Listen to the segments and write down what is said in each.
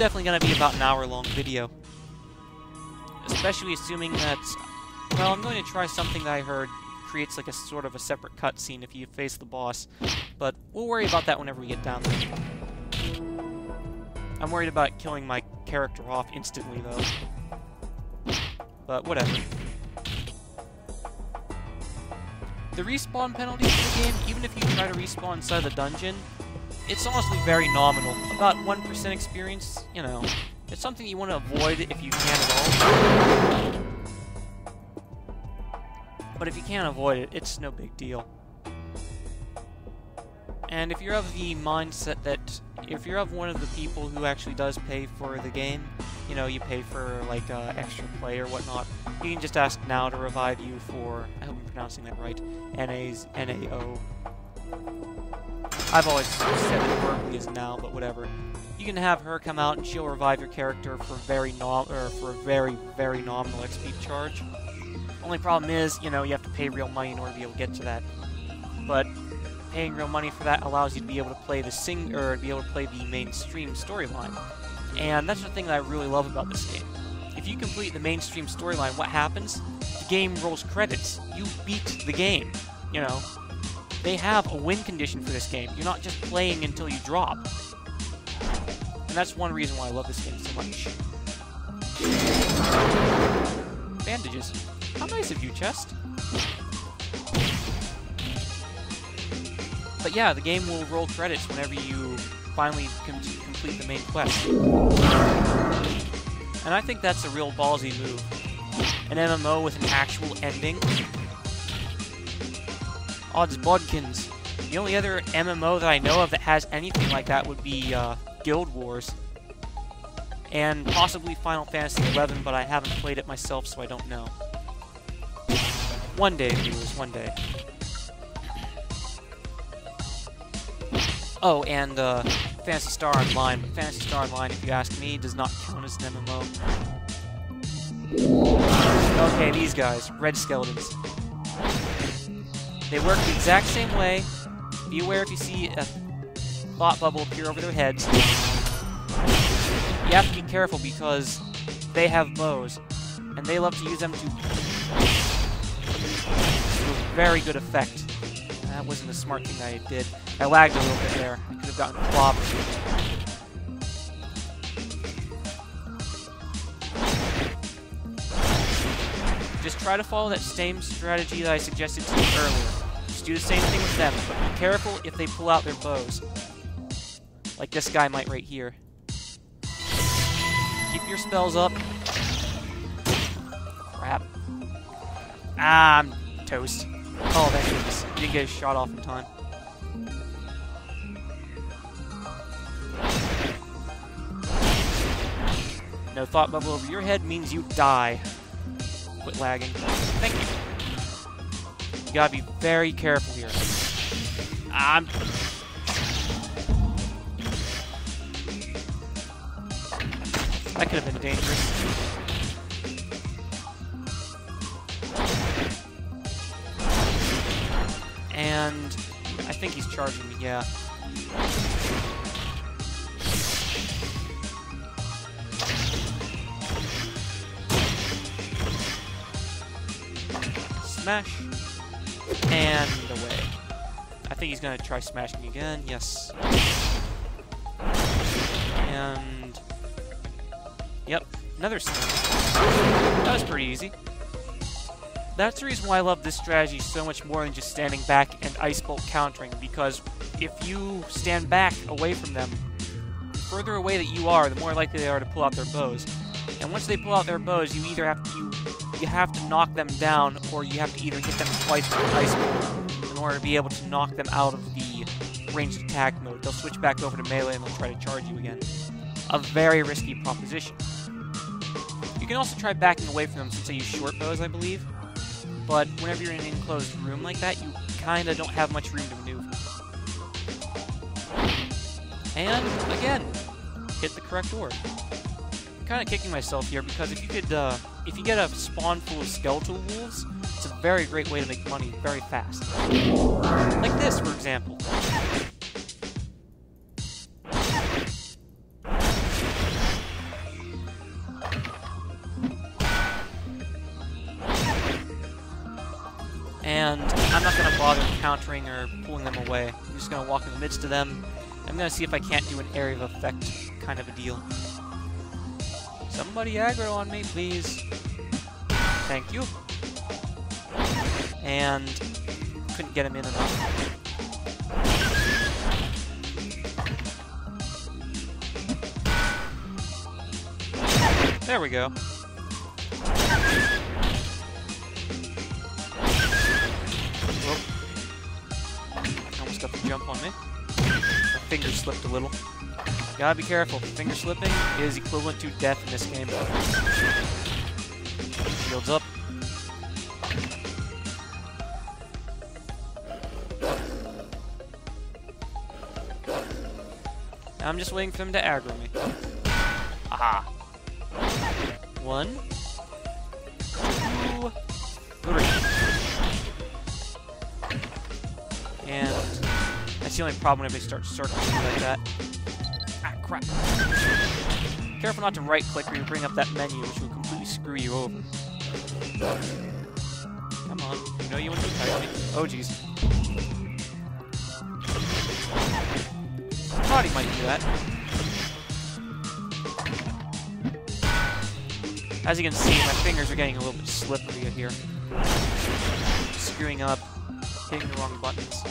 definitely going to be about an hour-long video. Especially assuming that... Well, I'm going to try something that I heard creates like a sort of a separate cutscene if you face the boss. But we'll worry about that whenever we get down there. I'm worried about killing my character off instantly, though. But whatever. The respawn penalty for the game, even if you try to respawn inside the dungeon, it's honestly very nominal. About 1% experience, you know. It's something you want to avoid if you can at all. But if you can't avoid it, it's no big deal. And if you're of the mindset that, if you're of one of the people who actually does pay for the game, you know, you pay for, like, extra play or whatnot, you can just ask Now to revive you for, I hope I'm pronouncing that right, N-A-O. I've always said it verbally as Now, but whatever. You can have her come out and she'll revive your character for a very, very nominal XP charge. Only problem is, you know, you have to pay real money in order to be able to get to that. But paying real money for that allows you to be able to play the mainstream storyline. And that's the thing that I really love about this game. If you complete the mainstream storyline, what happens? The game rolls credits. You beat the game. You know, they have a win condition for this game. You're not just playing until you drop. And that's one reason why I love this game so much. Bandages. How nice of you, chest. But yeah, the game will roll credits whenever you finally complete the main quest. And I think that's a real ballsy move. An MMO with an actual ending. Odds bodkins. The only other MMO that I know of that has anything like that would be Guild Wars. And possibly Final Fantasy XI, but I haven't played it myself, so I don't know. One day, viewers, one day. Oh, and Phantasy Star Online. But Phantasy Star Online, if you ask me, does not count as an MMO. Okay, these guys. Red skeletons. They work the exact same way. Be aware if you see a thought bubble appear over their heads. You have to be careful because they have bows. And they love to use them to a very good effect. That wasn't a smart thing I did. I lagged a little bit there. I could have gotten a flop. Just try to follow that same strategy that I suggested to you earlier. Just do the same thing with them, but be careful if they pull out their bows. Like this guy might right here. Keep your spells up. Crap. Ah, I'm toast. Oh, that is. Didn't get a shot off in time. No thought bubble over your head means you die. Quit lagging. Thank you. You gotta be very careful here. That could have been dangerous. And I think he's charging me, yeah. Smash. And away. I think he's gonna try smashing again, yes. And... Yep, another smash. That was pretty easy. That's the reason why I love this strategy so much more than just standing back and ice bolt countering, because if you stand back away from them, the further away that you are, the more likely they are to pull out their bows. And once they pull out their bows, you either have to knock them down, or you have to either hit them twice with an ice bolt in order to be able to knock them out of the ranged attack mode. They'll switch back over to melee and they'll try to charge you again. A very risky proposition. You can also try backing away from them since they use short bows, I believe. But whenever you're in an enclosed room like that, you kinda don't have much room to maneuver. And, again, hit the correct order. I'm kinda kicking myself here because if you get a spawn full of skeletal wolves, it's a very great way to make money very fast. Like this, for example. And I'm not going to bother countering or pulling them away. I'm just going to walk in the midst of them. I'm going to see if I can't do an area of effect kind of a deal. Somebody aggro on me, please. Thank you. And couldn't get him in enough. There we go. Whoa. Almost got the jump on me. My finger slipped a little. Gotta be careful. Finger slipping is equivalent to death in this game. Shields up. Now I'm just waiting for them to aggro me. Aha. 1, 2, 3. And that's the only problem whenever they start circling like that. Ah, crap. Careful not to right-click or you bring up that menu, which will completely screw you over. Come on, you know you want to attack me. Oh, jeez. I thought he might do that. As you can see, my fingers are getting a little bit slippery here. Screwing up, hitting the wrong buttons.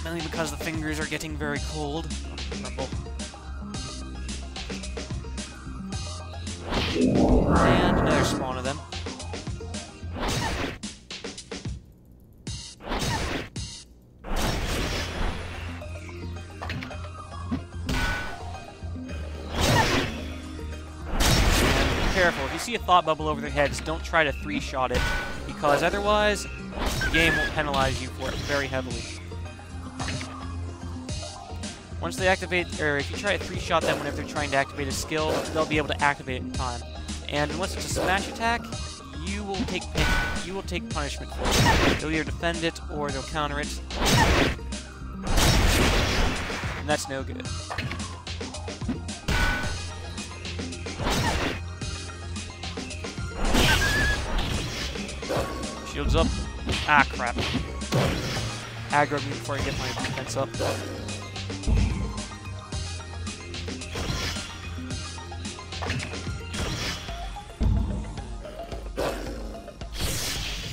Mainly because the fingers are getting very cold. Rumble. And another spawn of them. Careful, if you see a thought bubble over their heads, don't try to 3-shot it, because otherwise, the game will penalize you for it very heavily. Once they activate, or if you try to 3-shot them whenever they're trying to activate a skill, they'll be able to activate it in time. And unless it's a smash attack, you will take punishment for it. They'll either defend it or they'll counter it. And that's no good. Shields up. Ah, crap. Aggro me before I get my defense up.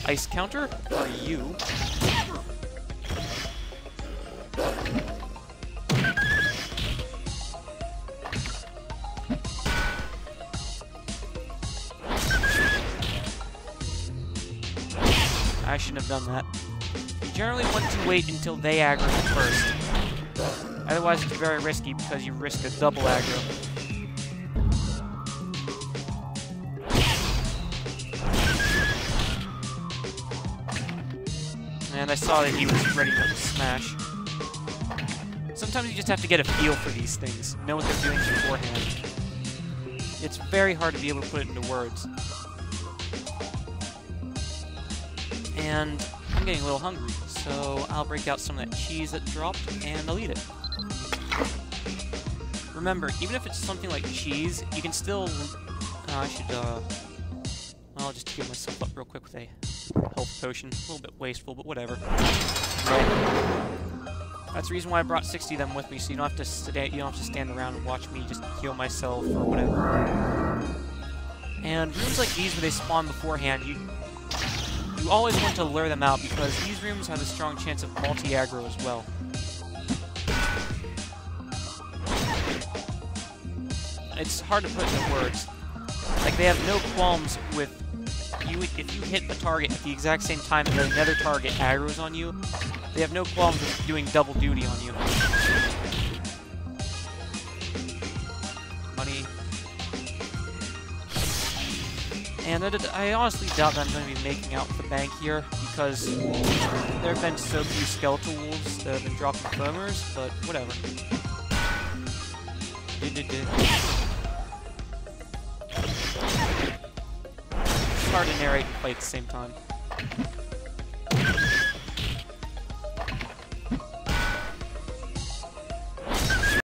Ice counter for you. I shouldn't have done that. You generally want to wait until they aggro you first. Otherwise it's very risky because you risk a double aggro. And I saw that he was ready to smash. Sometimes you just have to get a feel for these things, know what they're doing beforehand. It's very hard to be able to put it into words. And I'm getting a little hungry, so I'll break out some of that cheese that dropped, and I'll eat it. Remember, even if it's something like cheese, you can still... I'll just heal myself up real quick with a health potion. A little bit wasteful, but whatever. Right. That's the reason why I brought 60 of them with me, so you don't have to stand around and watch me just heal myself or whatever. And rooms like these where they spawn beforehand, you always want to lure them out because these rooms have a strong chance of multi-aggro as well. It's hard to put into words. Like, they have no qualms with you if you hit a target at the exact same time and then another target aggroes on you. They have no qualms with doing double duty on you. Money. And I honestly doubt that I'm going to be making out with the bank here, because there have been so few skeletal wolves that have been dropping foamers, but whatever. It's hard to narrate and play at the same time.